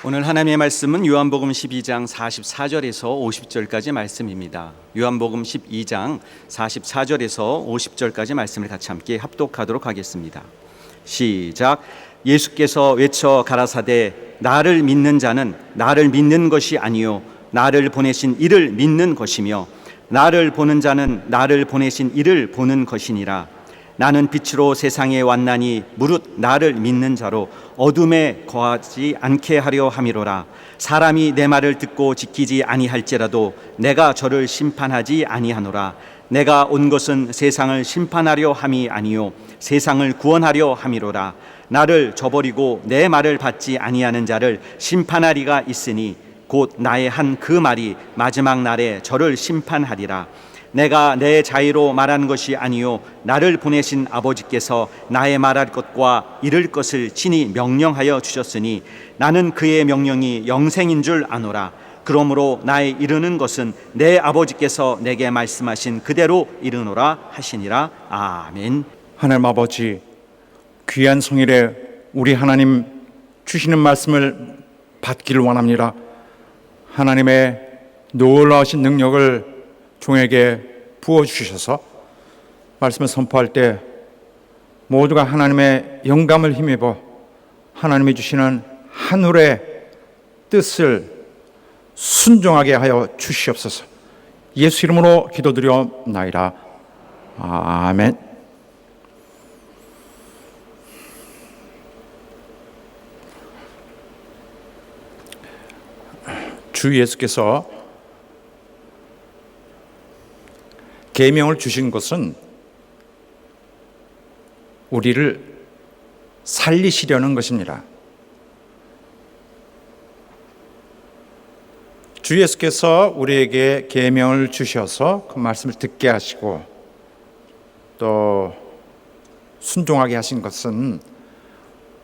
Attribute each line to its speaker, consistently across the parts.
Speaker 1: 오늘 하나님의 말씀은 요한복음 12장 44절에서 50절까지 말씀입니다. 요한복음 12장 44절에서 50절까지 말씀을 같이 함께 합독하도록 하겠습니다. 시작. 예수께서 외쳐 가라사대 나를 믿는 자는 나를 믿는 것이 아니요 나를 보내신 이를 믿는 것이며 나를 보는 자는 나를 보내신 이를 보는 것이니라. 나는 빛으로 세상에 왔나니 무릇 나를 믿는 자로 어둠에 거하지 않게 하려 함이로라. 사람이 내 말을 듣고 지키지 아니할지라도 내가 저를 심판하지 아니하노라. 내가 온 것은 세상을 심판하려 함이 아니요 세상을 구원하려 함이로라. 나를 저버리고 내 말을 받지 아니하는 자를 심판하리가 있으니 곧 나의 한 그 말이 마지막 날에 저를 심판하리라. 내가 내 자의로 말한 것이 아니요 나를 보내신 아버지께서 나의 말할 것과 이를 것을 친히 명령하여 주셨으니 나는 그의 명령이 영생인 줄 아노라. 그러므로 나의 이르는 것은 내 아버지께서 내게 말씀하신 그대로 이르노라 하시니라. 아멘.
Speaker 2: 하나님 아버지, 귀한 성일에 우리 하나님 주시는 말씀을 받기를 원합니다. 하나님의 놀라우신 능력을 종에게 부어주셔서 말씀을 선포할 때 모두가 하나님의 영감을 힘입어 하나님이 주시는 하늘의 뜻을 순종하게 하여 주시옵소서. 예수 이름으로 기도드려옵나이다. 아멘. 주 예수께서 계명을 주신 것은 우리를 살리시려는 것입니다. 주 예수께서 우리에게 계명을 주셔서 그 말씀을 듣게 하시고 또 순종하게 하신 것은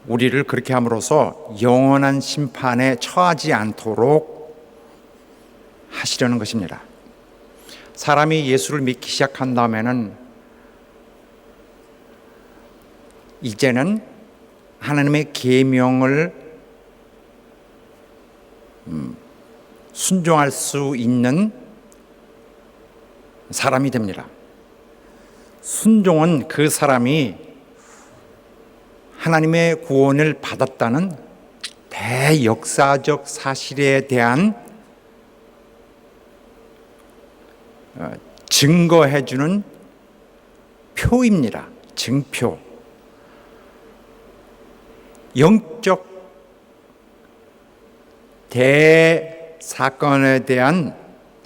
Speaker 2: 우리를 그렇게 함으로써 영원한 심판에 처하지 않도록 하시려는 것입니다. 사람이 예수를 믿기 시작한 다음에는 이제는 하나님의 계명을 순종할 수 있는 사람이 됩니다. 순종은 그 사람이 하나님의 구원을 받았다는 대역사적 사실에 대한 증거해주는 표입니다. 증표. 영적 대사건에 대한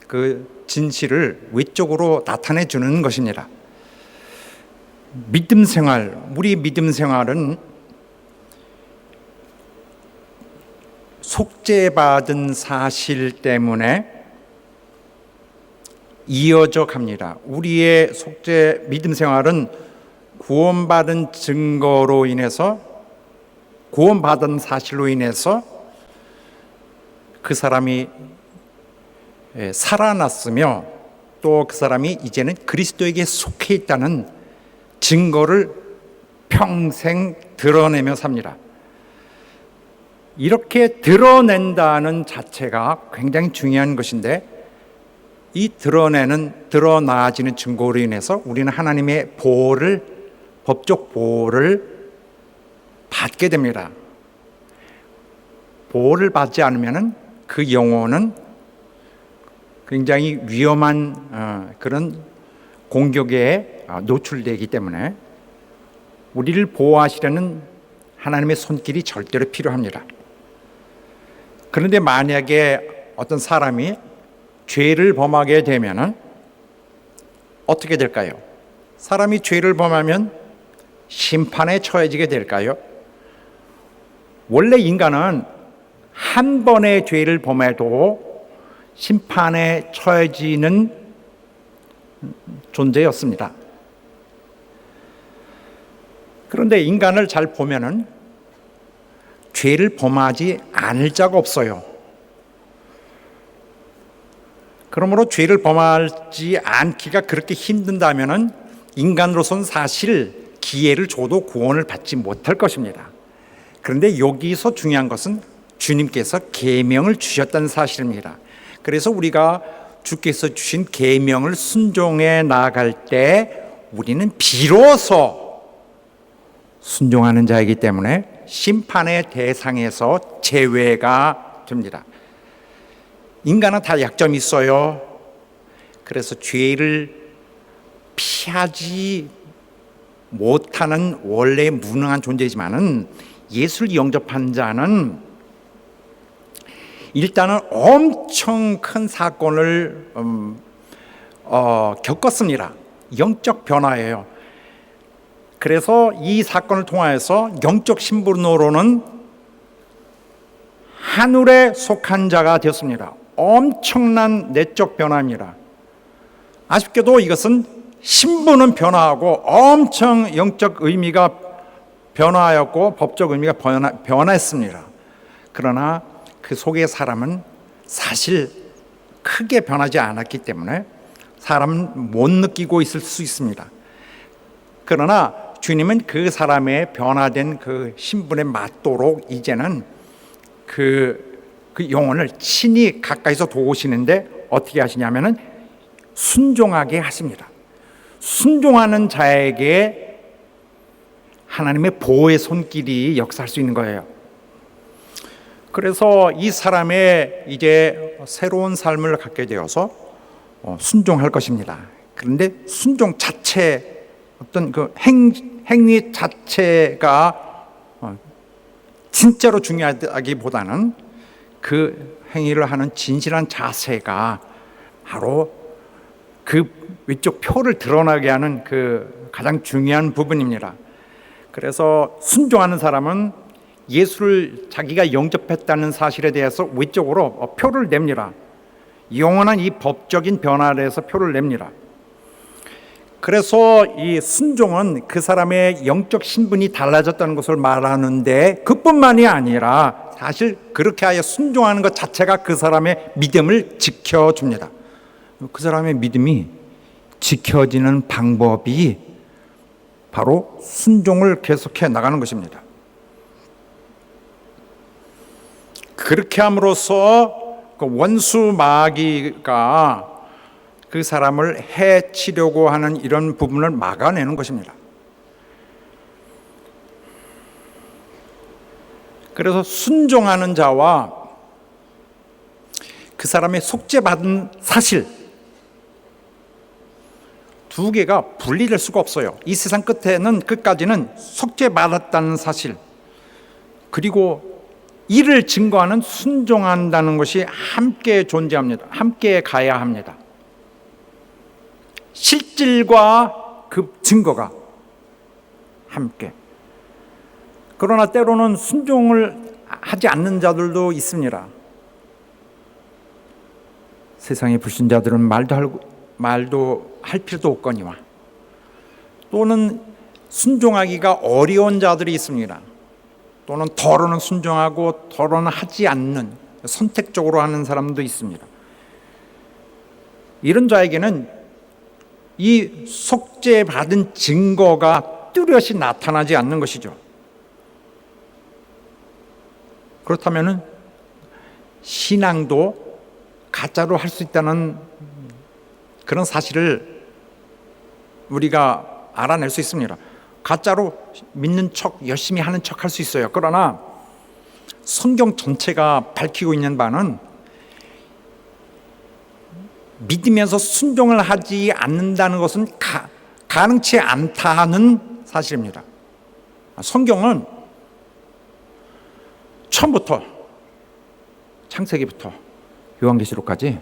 Speaker 2: 그 진실을 외적으로 나타내 주는 것입니다. 믿음 생활, 우리 믿음 생활은 속죄받은 사실 때문에 이어져 갑니다. 우리의 속죄 믿음 생활은 구원받은 증거로 인해서, 구원받은 사실로 인해서 그 사람이 살아났으며 또 그 사람이 이제는 그리스도에게 속해 있다는 증거를 평생 드러내며 삽니다. 이렇게 드러낸다는 자체가 굉장히 중요한 것인데 이 드러나지는 증거로 인해서 우리는 하나님의 보호를, 법적 보호를 받게 됩니다. 보호를 받지 않으면 그 영혼은 굉장히 위험한 그런 공격에 노출되기 때문에 우리를 보호하시려는 하나님의 손길이 절대로 필요합니다. 그런데 만약에 어떤 사람이 죄를 범하게 되면은 어떻게 될까요? 사람이 죄를 범하면 심판에 처해지게 될까요? 원래 인간은 한 번의 죄를 범해도 심판에 처해지는 존재였습니다. 그런데 인간을 잘 보면은 죄를 범하지 않을 자가 없어요. 그러므로 죄를 범하지 않기가 그렇게 힘든다면은 인간으로서는 사실 기회를 줘도 구원을 받지 못할 것입니다. 그런데 여기서 중요한 것은 주님께서 계명을 주셨다는 사실입니다. 그래서 우리가 주께서 주신 계명을 순종해 나갈 때 우리는 비로소 순종하는 자이기 때문에 심판의 대상에서 제외가 됩니다. 인간은 다 약점이 있어요. 그래서 죄를 피하지 못하는 원래 무능한 존재이지만은 예수를 영접한 자는 일단은 엄청 큰 사건을 겪었습니다. 영적 변화예요. 그래서 이 사건을 통하여서 영적 신분으로는 하늘에 속한 자가 되었습니다. 엄청난 내적 변화입니다. 아쉽게도 이것은 신분은 변화하고 엄청 영적 의미가 변화하였고 법적 의미가 변화했습니다. 그러나 그 속의 사람은 사실 크게 변하지 않았기 때문에 사람은 못 느끼고 있을 수 있습니다. 그러나 주님은 그 사람의 변화된 그 신분에 맞도록 이제는 그 영혼을 친히 가까이서 도우시는데 어떻게 하시냐면은 순종하게 하십니다. 순종하는 자에게 하나님의 보호의 손길이 역사할 수 있는 거예요. 그래서 이 사람의 이제 새로운 삶을 갖게 되어서 순종할 것입니다. 그런데 순종 자체 어떤 그 행위 자체가 진짜로 중요하기보다는 그 행위를 하는 진실한 자세가 바로 그 위쪽 표를 드러나게 하는 그 가장 중요한 부분입니다. 그래서 순종하는 사람은 예수를 자기가 영접했다는 사실에 대해서 위쪽으로 표를 냅니다. 영원한 이 법적인 변화에 대해서 표를 냅니다. 그래서 이 순종은 그 사람의 영적 신분이 달라졌다는 것을 말하는데 그뿐만이 아니라 사실 그렇게 하여 순종하는 것 자체가 그 사람의 믿음을 지켜줍니다. 그 사람의 믿음이 지켜지는 방법이 바로 순종을 계속해 나가는 것입니다. 그렇게 함으로써 그 원수 마귀가 그 사람을 해치려고 하는 이런 부분을 막아내는 것입니다. 그래서 순종하는 자와 그 사람의 속죄받은 사실 두 개가 분리될 수가 없어요. 이 세상 끝까지는 속죄받았다는 사실 그리고 이를 증거하는 순종한다는 것이 함께 존재합니다. 함께 가야 합니다. 실질과 그 증거가 함께. 그러나 때로는 순종을 하지 않는 자들도 있습니다. 세상의 불신자들은 말도 할 필요도 없거니와 또는 순종하기가 어려운 자들이 있습니다. 또는 더러는 순종하고 더러는 하지 않는 선택적으로 하는 사람도 있습니다. 이런 자에게는 이 속죄받은 증거가 뚜렷이 나타나지 않는 것이죠. 그렇다면 신앙도 가짜로 할 수 있다는 그런 사실을 우리가 알아낼 수 있습니다. 가짜로 믿는 척 열심히 하는 척 할 수 있어요. 그러나 성경 전체가 밝히고 있는 바는 믿으면서 순종을 하지 않는다는 것은 가능치 않다는 사실입니다. 성경은 처음부터 창세기부터 요한계시록까지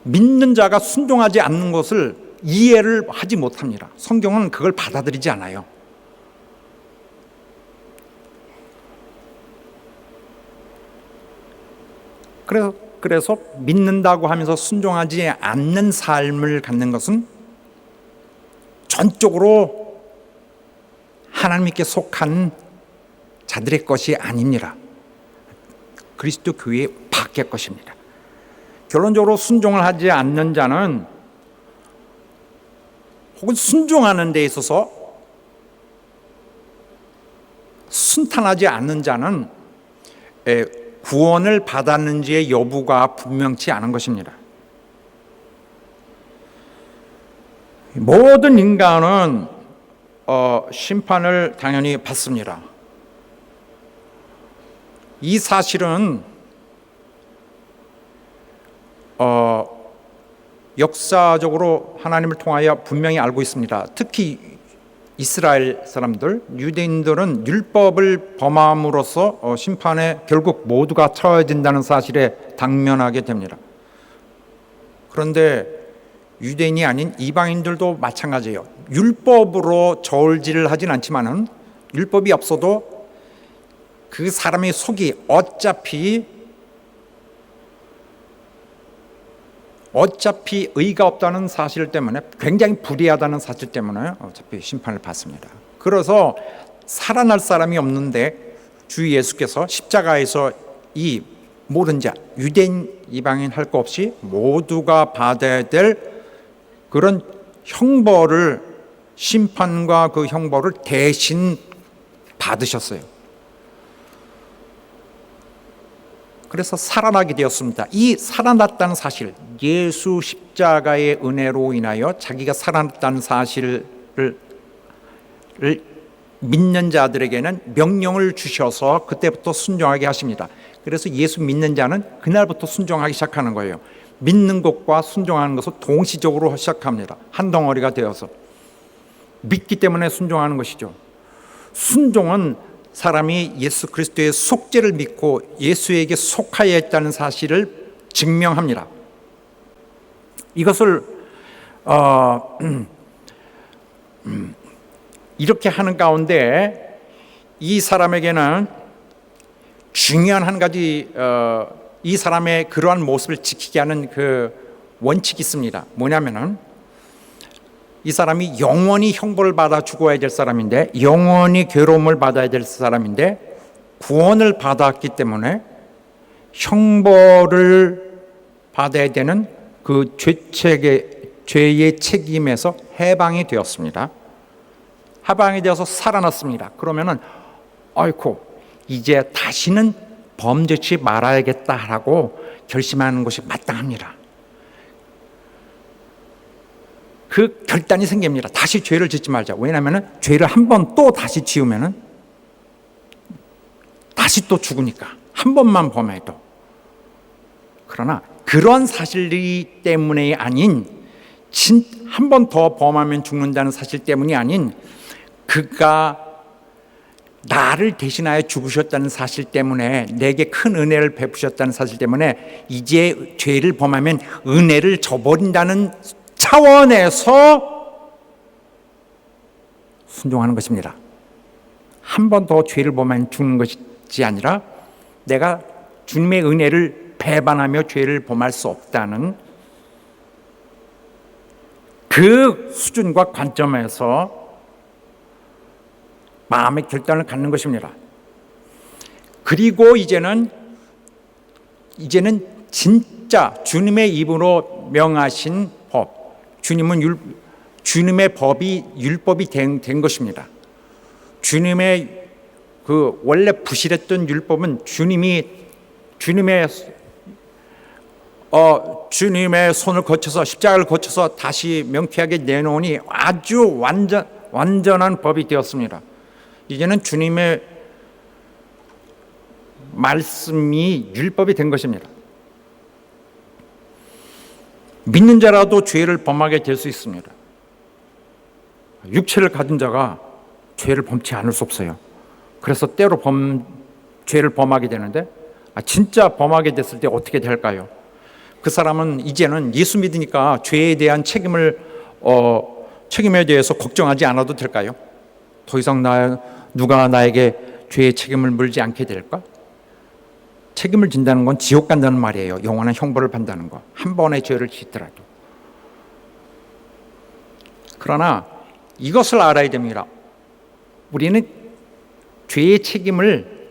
Speaker 2: 믿는 자가 순종하지 않는 것을 이해를 하지 못합니다. 성경은 그걸 받아들이지 않아요. 그래서 믿는다고 하면서 순종하지 않는 삶을 갖는 것은 전적으로 하나님께 속한 자들의 것이 아닙니다. 그리스도 교회 밖의 것입니다. 결론적으로 순종을 하지 않는 자는 혹은 순종하는 데 있어서 순탄하지 않는 자는 구원을 받았는지의 여부가 분명치 않은 것입니다. 모든 인간은 심판을 당연히 받습니다. 이 사실은 역사적으로 하나님을 통하여 분명히 알고 있습니다. 특히 이스라엘 사람들, 유대인들은 율법을 범함으로써 심판에 결국 모두가 처해진다는 사실에 당면하게 됩니다. 그런데 유대인이 아닌 이방인들도 마찬가지예요. 율법으로 저울질을 하진 않지만은 율법이 없어도 그 사람의 속이 어차피 의가 없다는 사실 때문에, 굉장히 불의하다는 사실 때문에 어차피 심판을 받습니다. 그래서 살아날 사람이 없는데 주 예수께서 십자가에서 이 모든 자, 유대인 이방인 할 거 없이 모두가 받아야 될 그런 형벌을, 심판과 그 형벌을 대신 받으셨어요. 그래서 살아나게 되었습니다. 이 살아났다는 사실, 예수 십자가의 은혜로 인하여 자기가 살아났다는 사실을 믿는 자들에게는 명령을 주셔서 그때부터 순종하게 하십니다. 그래서 예수 믿는 자는 그날부터 순종하기 시작하는 거예요. 믿는 것과 순종하는 것을 동시적으로 시작합니다. 한 덩어리가 되어서 믿기 때문에 순종하는 것이죠. 순종은 사람이 예수 그리스도의 속죄를 믿고 예수에게 속하여 있다는 사실을 증명합니다. 이것을 이렇게 하는 가운데 이 사람에게는 중요한 한 가지, 이 사람의 그러한 모습을 지키게 하는 그 원칙이 있습니다. 뭐냐면은 이 사람이 영원히 형벌을 받아 죽어야 될 사람인데, 영원히 괴로움을 받아야 될 사람인데, 구원을 받았기 때문에 형벌을 받아야 되는 그 죄의 책임에서 해방이 되었습니다. 해방이 되어서 살아났습니다. 그러면은 아이고, 이제 다시는 범죄치 말아야겠다라고 결심하는 것이 마땅합니다. 그 결단이 생깁니다. 다시 죄를 짓지 말자. 왜냐하면 죄를 한 번 또 다시 지으면 다시 또 죽으니까. 한 번만 범해도. 그러나 그런 사실이 때문이 아닌, 한 번 더 범하면 죽는다는 사실 때문이 아닌, 그가 나를 대신하여 죽으셨다는 사실 때문에, 내게 큰 은혜를 베푸셨다는 사실 때문에 이제 죄를 범하면 은혜를 저버린다는 차원에서 순종하는 것입니다. 한 번 더 죄를 범하면 죽는 것이 아니라 내가 주님의 은혜를 배반하며 죄를 범할 수 없다는 그 수준과 관점에서 마음의 결단을 갖는 것입니다. 그리고 이제는 진짜 주님의 입으로 명하신 법, 주님의 법이 율법이 된 것입니다. 주님의 그 원래 부실했던 율법은 주님의 손을 거쳐서, 십자가를 거쳐서 다시 명쾌하게 내놓으니 아주 완전한 법이 되었습니다. 이제는 주님의 말씀이 율법이 된 것입니다. 믿는 자라도 죄를 범하게 될 수 있습니다. 육체를 가진 자가 죄를 범치 않을 수 없어요. 그래서 때로 죄를 범하게 되는데, 진짜 범하게 됐을 때 어떻게 될까요? 그 사람은 이제는 예수 믿으니까 죄에 대한 책임에 대해서 걱정하지 않아도 될까요? 더 이상 누가 나에게 죄의 책임을 물지 않게 될까? 책임을 진다는 건 지옥 간다는 말이에요. 영원한 형벌을 받는다는 거. 한 번의 죄를 짓더라도. 그러나 이것을 알아야 됩니다. 우리는 죄의 책임을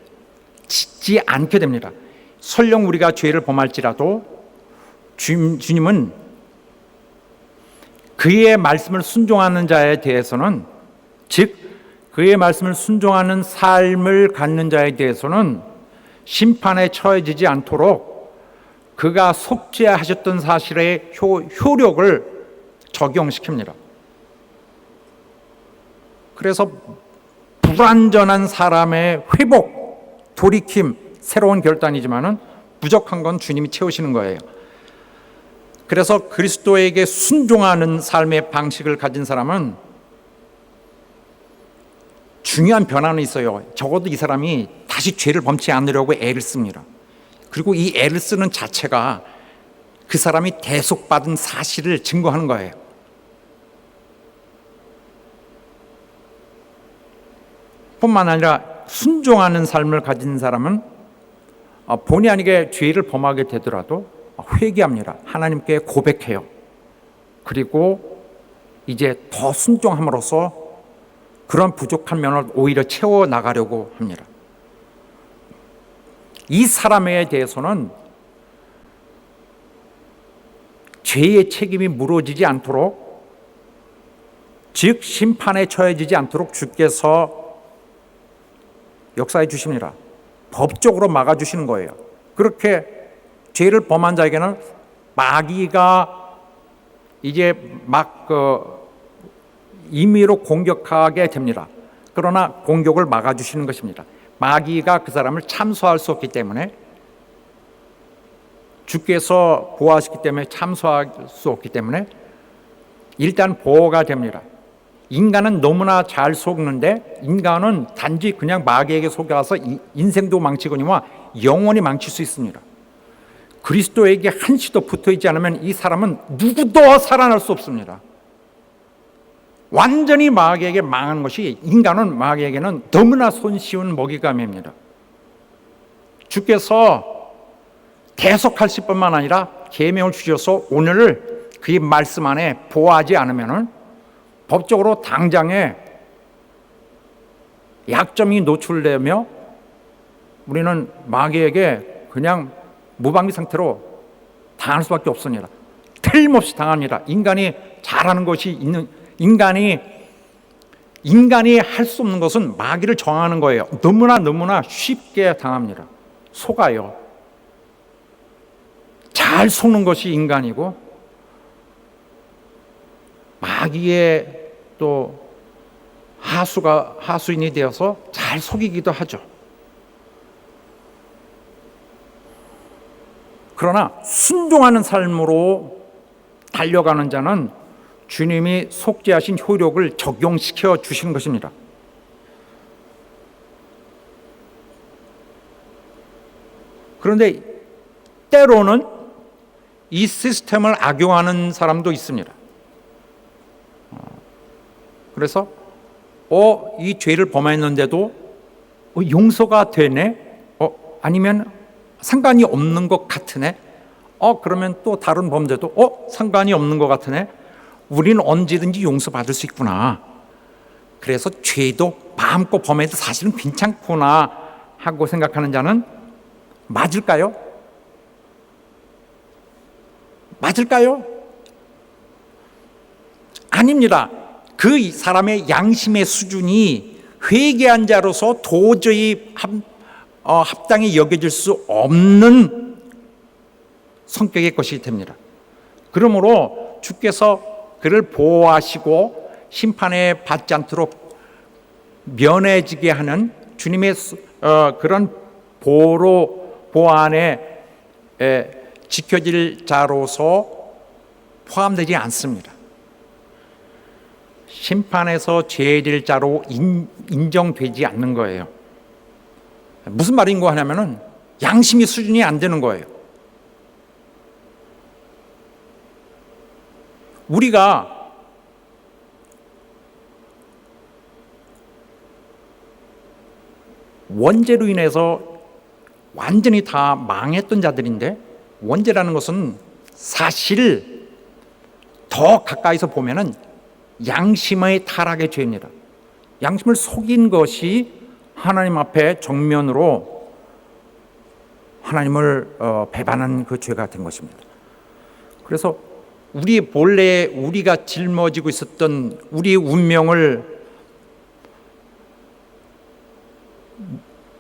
Speaker 2: 짓지 않게 됩니다. 설령 우리가 죄를 범할지라도 주님은 그의 말씀을 순종하는 자에 대해서는, 즉 그의 말씀을 순종하는 삶을 갖는 자에 대해서는 심판에 처해지지 않도록 그가 속죄하셨던 사실의 효력을 적용시킵니다. 그래서 불완전한 사람의 회복, 돌이킴, 새로운 결단이지만은 부족한 건 주님이 채우시는 거예요. 그래서 그리스도에게 순종하는 삶의 방식을 가진 사람은 중요한 변화는 있어요. 적어도 이 사람이 다시 죄를 범치 않으려고 애를 씁니다. 그리고 이 애를 쓰는 자체가 그 사람이 대속받은 사실을 증거하는 거예요. 뿐만 아니라 순종하는 삶을 가진 사람은 본의 아니게 죄를 범하게 되더라도 회개합니다. 하나님께 고백해요. 그리고 이제 더 순종함으로써 그런 부족한 면을 오히려 채워 나가려고 합니다. 이 사람에 대해서는 죄의 책임이 물어지지 않도록, 즉 심판에 처해지지 않도록 주께서 역사해 주십니다. 법적으로 막아주시는 거예요. 그렇게 죄를 범한 자에게는 마귀가 이제 막 임의로 공격하게 됩니다. 그러나 공격을 막아주시는 것입니다. 마귀가 그 사람을 참소할 수 없기 때문에, 주께서 보호하시기 때문에 참소할 수 없기 때문에 일단 보호가 됩니다. 인간은 너무나 잘 속는데, 인간은 단지 그냥 마귀에게 속아서 인생도 망치거니와 영원히 망칠 수 있습니다. 그리스도에게 한시도 붙어있지 않으면 이 사람은 누구도 살아날 수 없습니다. 완전히 마귀에게 망하는 것이, 인간은 마귀에게는 너무나 손쉬운 먹잇감입니다. 주께서 대속하실 뿐만 아니라 계명을 주셔서 오늘을 그의 말씀 안에 보호하지 않으면 법적으로 당장에 약점이 노출되며 우리는 마귀에게 그냥 무방비 상태로 당할 수밖에 없습니다. 틀림없이 당합니다. 인간이 잘하는 것이 있는, 인간이 할 수 없는 것은 마귀를 저항하는 거예요. 너무나 쉽게 당합니다. 속아요. 잘 속는 것이 인간이고, 마귀의 또 하수인이 되어서 잘 속이기도 하죠. 그러나 순종하는 삶으로 달려가는 자는 주님이 속죄하신 효력을 적용시켜 주시는 것입니다. 그런데 때로는 이 시스템을 악용하는 사람도 있습니다. 그래서 이 죄를 범했는데도 용서가 되네? 아니면 상관이 없는 것 같으네? 그러면 또 다른 범죄도 상관이 없는 것 같으네? 우리는 언제든지 용서받을 수 있구나. 그래서 죄도 마음껏 범해도 사실은 괜찮구나 하고 생각하는 자는 맞을까요? 맞을까요? 아닙니다. 그 사람의 양심의 수준이 회개한 자로서 도저히 합당히 여겨질 수 없는 성격의 것이 됩니다. 그러므로 주께서 그를 보호하시고 심판에 받지 않도록 면해지게 하는 주님의 그런 보호 안에 지켜질 자로서 포함되지 않습니다. 심판에서 죄질 자로 인정되지 않는 거예요. 무슨 말인고 하냐면은 양심의 수준이 안 되는 거예요. 우리가 원죄로 인해서 완전히 다 망했던 자들인데, 원죄라는 것은 사실 더 가까이서 보면은 양심의 타락의 죄입니다. 양심을 속인 것이 하나님 앞에 정면으로 하나님을 배반한 그 죄가 된 것입니다. 그래서 우리가 짊어지고 있었던 우리의 운명을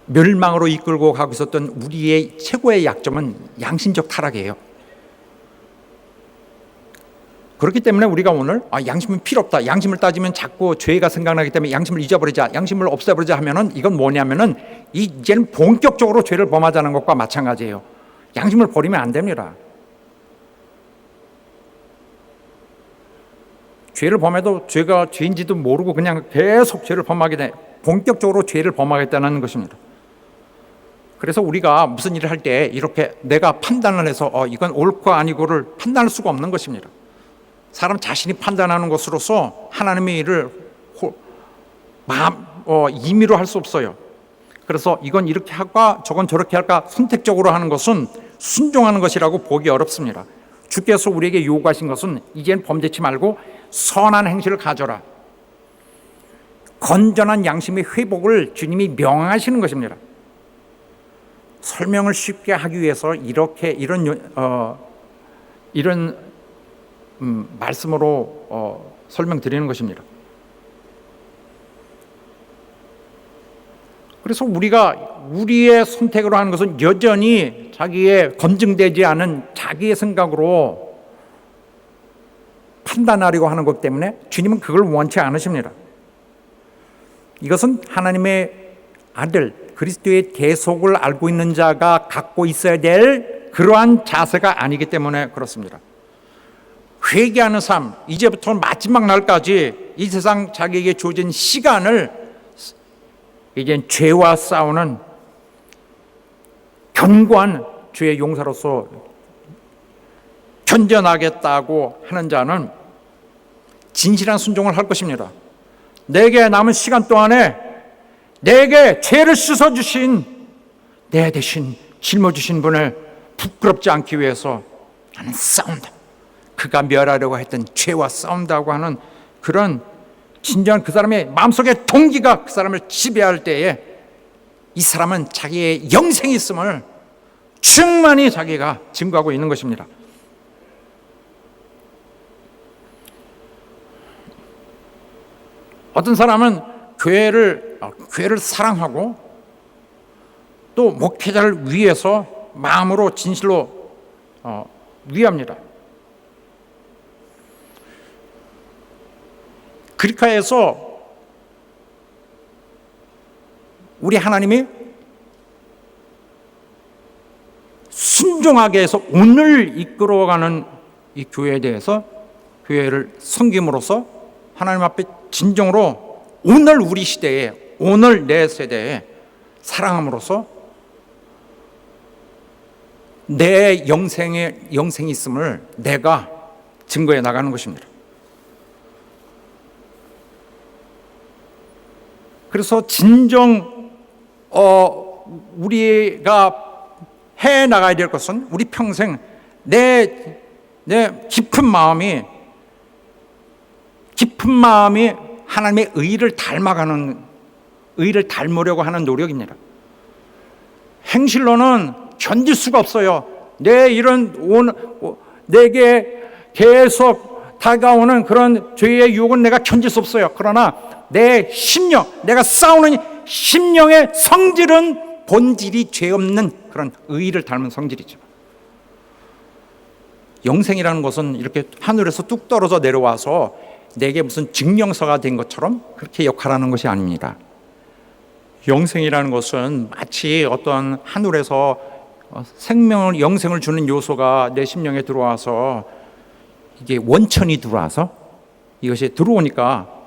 Speaker 2: 멸망으로 이끌고 가고 있었던 우리의 최고의 약점은 양심적 타락이에요. 그렇기 때문에 우리가 오늘 양심은 필요 없다. 양심을 따지면 자꾸 죄가 생각나기 때문에 양심을 잊어버리자, 양심을 없애버리자 하면은 이건 뭐냐면은 이제는 본격적으로 죄를 범하자는 것과 마찬가지예요. 양심을 버리면 안 됩니다. 죄를 범해도 죄가 죄인지도 모르고 그냥 계속 죄를 범하게 돼. 본격적으로 죄를 범하겠다는 것입니다. 그래서 우리가 무슨 일을 할 때 이렇게 내가 판단을 해서 이건 옳고 아니고를 판단할 수가 없는 것입니다. 사람 자신이 판단하는 것으로서 하나님의 일을 임의로 할 수 없어요. 그래서 이건 이렇게 할까 저건 저렇게 할까 선택적으로 하는 것은 순종하는 것이라고 보기 어렵습니다. 주께서 우리에게 요구하신 것은 이제는 범죄치 말고 선한 행실을 가져라. 건전한 양심의 회복을 주님이 명하시는 것입니다. 설명을 쉽게 하기 위해서 이런 말씀으로 설명드리는 것입니다. 그래서 우리가 우리의 선택으로 하는 것은 여전히 자기의 검증되지 않은 자기의 생각으로 판단하려고 하는 것 때문에 주님은 그걸 원치 않으십니다. 이것은 하나님의 아들 그리스도의 대속을 알고 있는 자가 갖고 있어야 될 그러한 자세가 아니기 때문에 그렇습니다. 회개하는 삶, 이제부터 마지막 날까지 이 세상 자기에게 주어진 시간을 이제 죄와 싸우는 견고한 주의 용사로서 견뎌나겠다고 하는 자는 진실한 순종을 할 것입니다. 내게 남은 시간 동안에 내게 죄를 씻어주신 내 대신 짊어주신 분을 부끄럽지 않기 위해서 나는 싸운다. 그가 멸하려고 했던 죄와 싸운다고 하는 그런 진정한 그 사람의 마음속의 동기가 그 사람을 지배할 때에 이 사람은 자기의 영생이 있음을 충만히 자기가 증거하고 있는 것입니다. 어떤 사람은 교회를 사랑하고 또 목회자를 위해서 마음으로 진실로 위합니다. 그리카에서 우리 하나님이 순종하게 해서 오늘 이끌어가는 이 교회에 대해서 교회를 섬김으로써 하나님 앞에 진정으로 오늘 우리 시대에 오늘 내 세대에 사랑함으로써 내 영생이 있음을 내가 증거해 나가는 것입니다. 그래서 진정 우리가 해 나가야 될 것은 우리 평생 내 깊은 마음이 하나님의 의를 닮으려고 하는 노력입니다. 행실로는 견딜 수가 없어요. 내게 계속 다가오는 그런 죄의 유혹은 내가 견딜 수 없어요. 그러나 내 심령, 내가 싸우는 심령의 성질은 본질이 죄 없는 그런 의를 닮은 성질이죠. 영생이라는 것은 이렇게 하늘에서 뚝 떨어져 내려와서 내게 무슨 증명서가 된 것처럼 그렇게 역할하는 것이 아닙니다. 영생이라는 것은 마치 어떤 하늘에서 영생을 주는 요소가 내 심령에 들어와서 이게 원천이 들어와서 이것이 들어오니까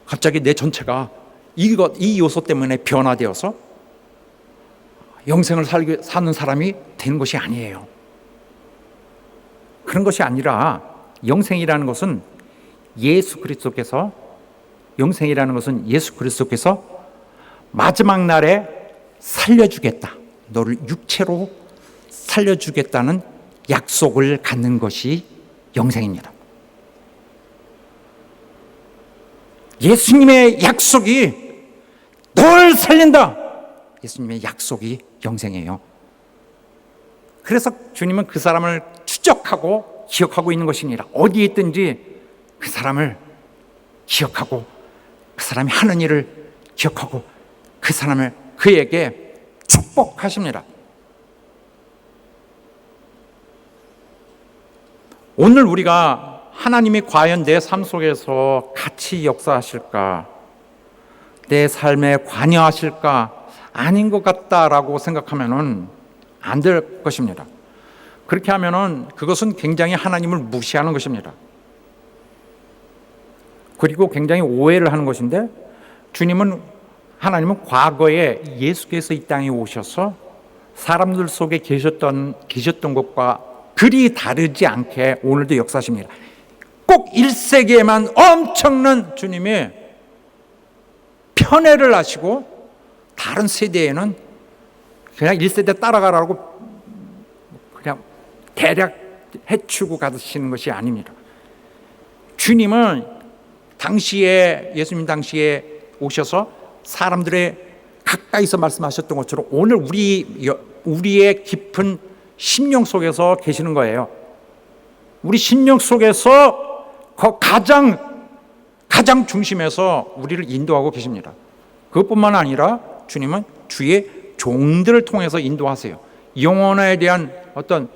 Speaker 2: 갑자기 내 전체가 이 요소 때문에 변화되어서 영생을 사는 사람이 되는 것이 아니에요. 그런 것이 아니라 영생이라는 것은 예수 그리스도께서 마지막 날에 살려주겠다. 너를 육체로 살려주겠다는 약속을 갖는 것이 영생입니다. 예수님의 약속이 널 살린다. 예수님의 약속이 영생이에요. 그래서 주님은 그 사람을 추적하고 기억하고 있는 것입니다. 어디에 있든지 그 사람을 기억하고 그 사람이 하는 일을 기억하고 그 사람을 그에게 축복하십니다. 오늘 우리가 하나님이 과연 내 삶 속에서 같이 역사하실까, 내 삶에 관여하실까, 아닌 것 같다라고 생각하면은 안 될 것입니다. 그렇게 하면은 그것은 굉장히 하나님을 무시하는 것입니다. 그리고 굉장히 오해를 하는 것인데, 하나님은 과거에 예수께서 이 땅에 오셔서 사람들 속에 계셨던 것과 그리 다르지 않게 오늘도 역사하십니다. 꼭 1세기에만 엄청난 주님이 편애를 하시고 다른 세대에는 그냥 1세대 따라가라고 그냥 대략 해치우고 가시는 것이 아닙니다. 주님은 예수님 당시에 오셔서 사람들의 가까이서 말씀하셨던 것처럼 오늘 우리의 깊은 심령 속에서 계시는 거예요. 우리 심령 속에서 가장 중심에서 우리를 인도하고 계십니다. 그것뿐만 아니라 주님은 주의 종들을 통해서 인도하세요. 영혼에 대한 어떤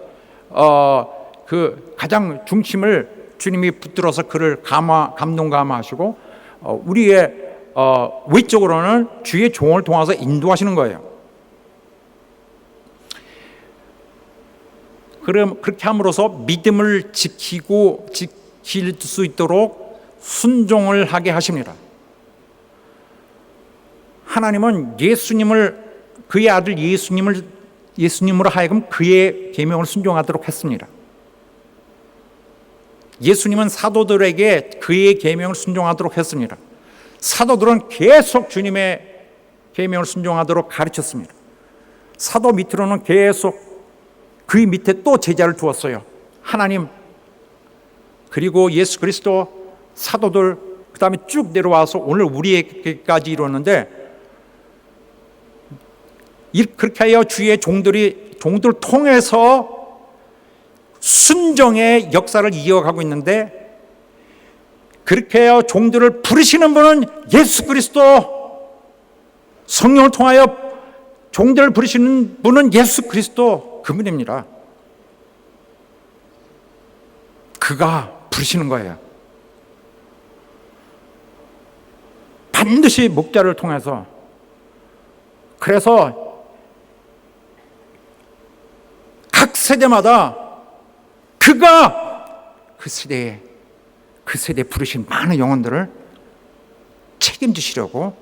Speaker 2: 그 가장 중심을 주님이 붙들어서 그를 감동감화하시고 우리의 외적으로는 주의 종을 통해서 인도하시는 거예요. 그렇게 함으로써 믿음을 지킬 수 있도록 순종을 하게 하십니다. 하나님은 그의 아들 예수님으로 하여금 그의 계명을 순종하도록 했습니다. 예수님은 사도들에게 그의 계명을 순종하도록 했습니다. 사도들은 계속 주님의 계명을 순종하도록 가르쳤습니다. 사도 밑으로는 계속 그 밑에 또 제자를 두었어요. 하나님, 그리고 예수 그리스도, 사도들, 그 다음에 쭉 내려와서 오늘 우리에게까지 이루었는데, 그렇게 하여 주의 종들을 통해서 순종의 역사를 이어가고 있는데, 그렇게 하여 종들을 부르시는 분은 예수 그리스도, 성령을 통하여 종들을 부르시는 분은 예수 그리스도 그분입니다. 그가 부르시는 거예요. 반드시 목자를 통해서. 그래서 각 세대마다 그가 그 세대에 부르신 많은 영혼들을 책임지시려고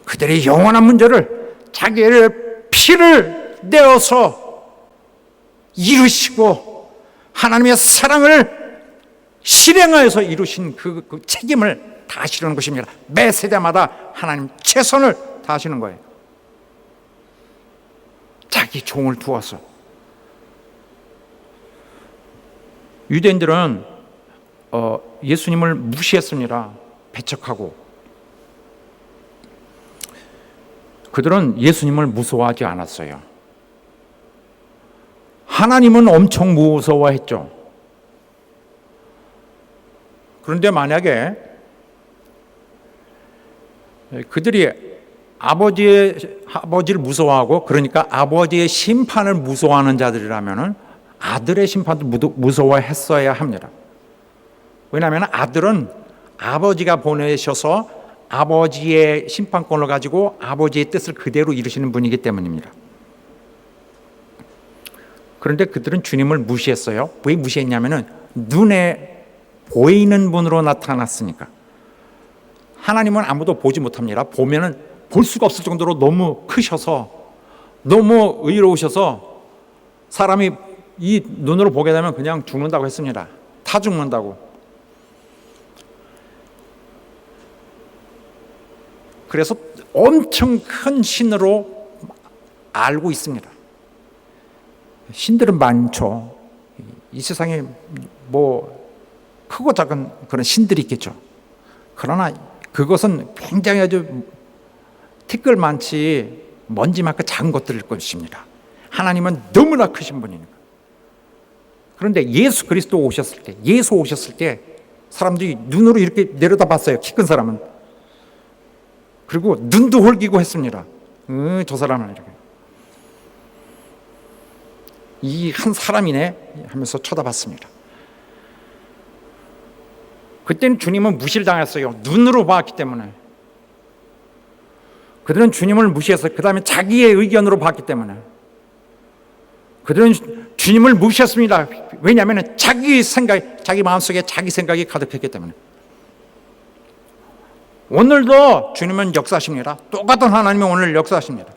Speaker 2: 그들의 영원한 문제를 자기의 피를 내어서 이루시고 하나님의 사랑을 실행하여서 이루신 그 책임을 다하시려는 것입니다. 매 세대마다 하나님 최선을 다하시는 거예요. 자기 종을 두어서. 유대인들은 예수님을 무시했습니다. 배척하고. 그들은 예수님을 무서워하지 않았어요. 하나님은 엄청 무서워했죠. 그런데 만약에 그들이 아버지를 무서워하고, 그러니까 아버지의 심판을 무서워하는 자들이라면 아들의 심판도 무서워했어야 합니다. 왜냐하면 아들은 아버지가 보내셔서 아버지의 심판권을 가지고 아버지의 뜻을 그대로 이루시는 분이기 때문입니다. 그런데 그들은 주님을 무시했어요. 왜 무시했냐면 눈에 보이는 분으로 나타났으니까. 하나님은 아무도 보지 못합니다. 보면은 볼 수가 없을 정도로 너무 크셔서, 너무 의로우셔서 사람이 이 눈으로 보게 되면 그냥 죽는다고 했습니다. 다 죽는다고. 그래서 엄청 큰 신으로 알고 있습니다. 신들은 많죠. 이 세상에 뭐 크고 작은 그런 신들이 있겠죠. 그러나 그것은 굉장히 아주 티끌만치 먼지만큼 작은 것들일 것입니다. 하나님은 너무나 크신 분이니까. 그런데 예수 그리스도 오셨을 때 사람들이 눈으로 이렇게 내려다봤어요. 키 큰 사람은. 그리고 눈도 홀기고 했습니다. 저 사람은 이렇게 이 한 사람이네 하면서 쳐다봤습니다. 그때는 주님은 무시를 당했어요. 눈으로 봤기 때문에. 그들은 주님을 무시했어요. 그 다음에 자기의 의견으로 봤기 때문에. 그들은 주님을 무시했습니다. 왜냐하면 자기 생각, 자기 마음속에 자기 생각이 가득했기 때문에. 오늘도 주님은 역사하십니다. 똑같은 하나님이 오늘 역사하십니다.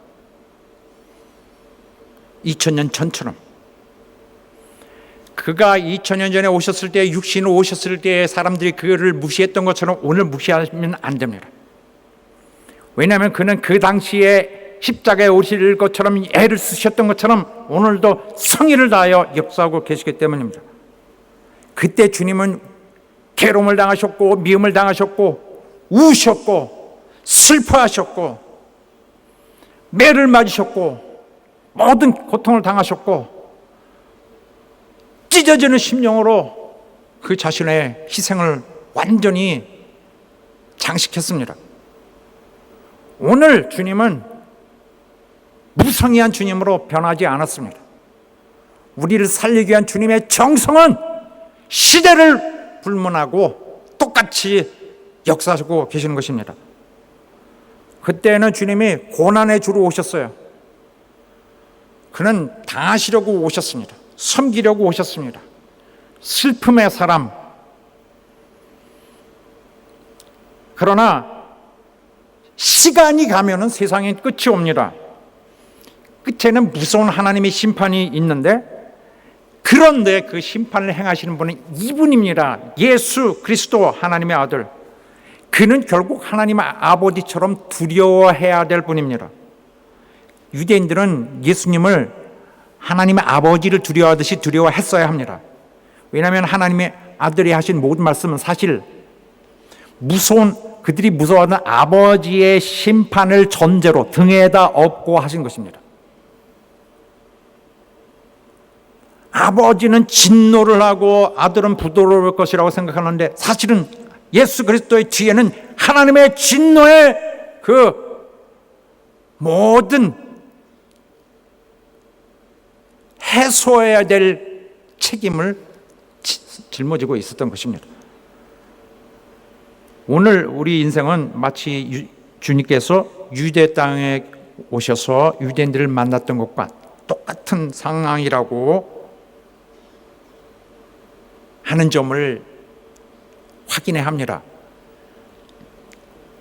Speaker 2: 2000년 전처럼. 그가 2000년 전에 오셨을 때, 육신으로 오셨을 때 사람들이 그를 무시했던 것처럼 오늘 무시하면 안 됩니다. 왜냐하면 그는 그 당시에 십자가에 오실 것처럼 애를 쓰셨던 것처럼 오늘도 성의를 다하여 역사하고 계시기 때문입니다. 그때 주님은 괴로움을 당하셨고 미움을 당하셨고 우셨고 슬퍼하셨고 매를 맞으셨고 모든 고통을 당하셨고 찢어지는 심령으로 그 자신의 희생을 완전히 장식했습니다. 오늘 주님은 무성의한 주님으로 변하지 않았습니다. 우리를 살리기 위한 주님의 정성은 시대를 불문하고 똑같이 역사하고 계시는 것입니다. 그때는 주님이 고난의 주로 오셨어요. 그는 당하시려고 오셨습니다. 섬기려고 오셨습니다. 슬픔의 사람. 그러나 시간이 가면은 세상에 끝이 옵니다. 끝에는 무서운 하나님의 심판이 있는데, 그런데 그 심판을 행하시는 분은 이분입니다. 예수 그리스도 하나님의 아들. 그는 결국 하나님 아버지처럼 두려워해야 될 분입니다. 유대인들은 예수님을 하나님의 아버지를 두려워하듯이 두려워했어야 합니다. 왜냐하면 하나님의 아들이 하신 모든 말씀은 사실 그들이 무서워하는 아버지의 심판을 전제로 등에다 업고 하신 것입니다. 아버지는 진노를 하고 아들은 부드러울 것이라고 생각하는데 사실은 예수 그리스도의 뒤에는 하나님의 진노의 그 모든 해소해야 될 책임을 짊어지고 있었던 것입니다. 오늘 우리 인생은 마치 주님께서 유대 땅에 오셔서 유대인들을 만났던 것과 똑같은 상황이라고 하는 점을 확인해야 합니다.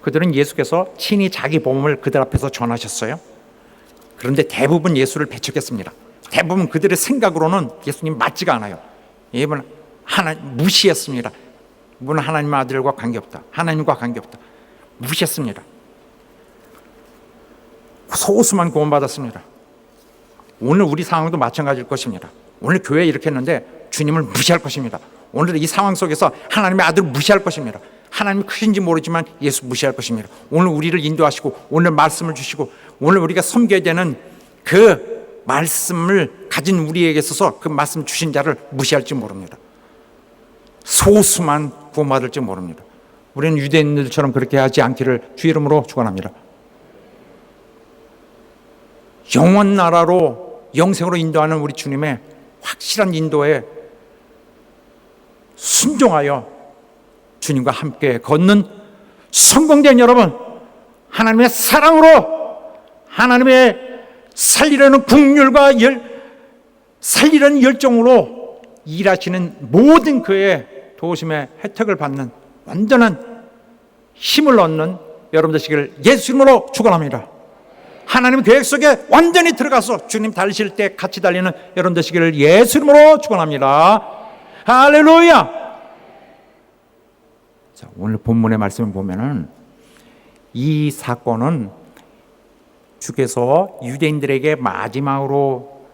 Speaker 2: 그들은 예수께서 친히 자기 복음을 그들 앞에서 전하셨어요. 그런데 대부분 예수를 배척했습니다. 대부분 그들의 생각으로는 예수님 맞지가 않아요. 이분 무시했습니다. 이분은 하나님의 아들과 관계없다. 하나님과 관계없다. 무시했습니다. 소수만 구원받았습니다. 오늘 우리 상황도 마찬가지일 것입니다. 오늘 교회 이렇게 했는데 주님을 무시할 것입니다. 오늘 이 상황 속에서 하나님의 아들을 무시할 것입니다. 하나님이 크신지 모르지만 예수 무시할 것입니다. 오늘 우리를 인도하시고 오늘 말씀을 주시고 오늘 우리가 섬겨야 되는 그 말씀을 가진 우리에게 있어서 그 말씀 주신 자를 무시할지 모릅니다. 소수만 구원받을지 모릅니다. 우리는 유대인들처럼 그렇게 하지 않기를 주 이름으로 축원합니다. 영원 나라로 영생으로 인도하는 우리 주님의 확실한 인도에 순종하여 주님과 함께 걷는 성공된 여러분, 하나님의 사랑으로 하나님의 살리려는 국률과 살리려는 열정으로 일하시는 모든 그의 도우심의 혜택을 받는 완전한 힘을 얻는 여러분 되시기를 예수 이름으로 축원합니다. 하나님 계획 속에 완전히 들어가서 주님 달리실 때 같이 달리는 여러분 되시기를 예수 이름으로 축원합니다. 할렐루야. 자, 오늘 본문의 말씀을 보면은 이 사건은 주께서 유대인들에게 마지막으로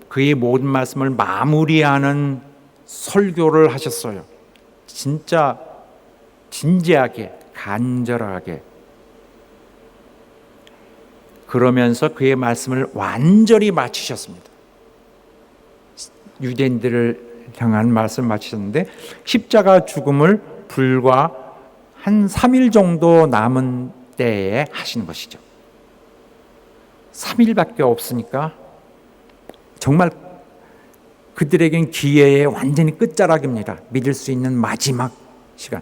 Speaker 2: 그의 모든 말씀을 마무리하는 설교를 하셨어요. 진짜 진지하게 간절하게. 그러면서 그의 말씀을 완전히 마치셨습니다. 유대인들을 향한 말씀을 마치셨는데 십자가 죽음을 불과 한 3일 정도 남은 때에 하시는 것이죠. 3일밖에 없으니까 정말 그들에겐 기회의 완전히 끝자락입니다. 믿을 수 있는 마지막 시간.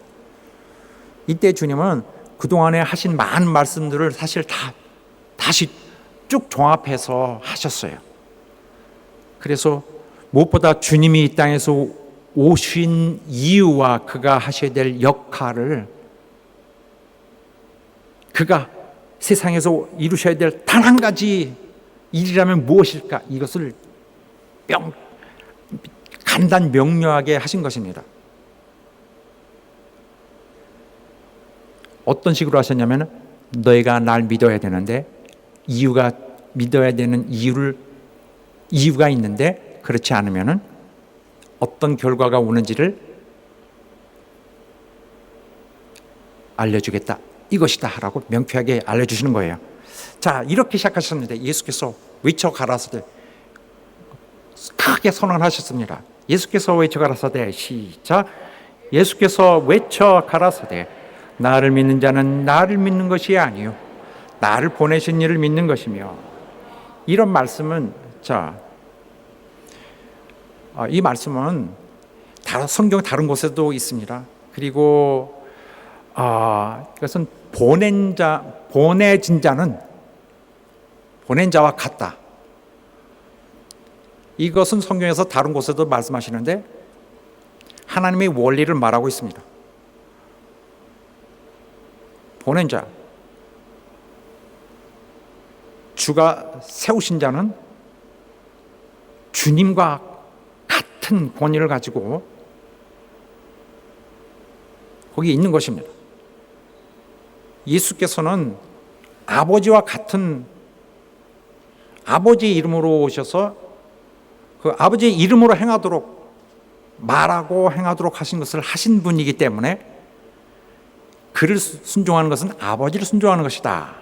Speaker 2: 이때 주님은 그동안에 하신 많은 말씀들을 사실 다 다시 쭉 종합해서 하셨어요. 그래서 무엇보다 주님이 이 땅에서 오신 이유와 그가 하셔야 될 역할을, 그가 세상에서 이루셔야 될 단 한 가지 일이라면 무엇일까? 이것을 간단 명료하게 하신 것입니다. 어떤 식으로 하셨냐면, 너희가 날 믿어야 되는데 믿어야 되는 이유가 있는데 그렇지 않으면은 어떤 결과가 오는지를 알려주겠다, 이것이다 라고 명쾌하게 알려주시는 거예요. 자, 이렇게 시작하셨는데 예수께서 외쳐 가라사대, 크게 선언하셨습니다. 예수께서 외쳐 가라사대, 시작. 예수께서 외쳐 가라사대, 나를 믿는 자는 나를 믿는 것이 아니요 나를 보내신 이를 믿는 것이며. 이런 말씀은, 이 말씀은 성경 다른 곳에도 있습니다. 그리고 이것은 보낸 자와 같다. 이것은 성경에서 다른 곳에도 말씀하시는데 하나님의 원리를 말하고 있습니다. 보낸 자, 주가 세우신 자는 주님과 같은 권위를 가지고 거기 있는 것입니다. 예수께서는 아버지와 같은, 아버지의 이름으로 오셔서 그 아버지의 이름으로 말하고 행하도록 하신 것을 하신 분이기 때문에 그를 순종하는 것은 아버지를 순종하는 것이다.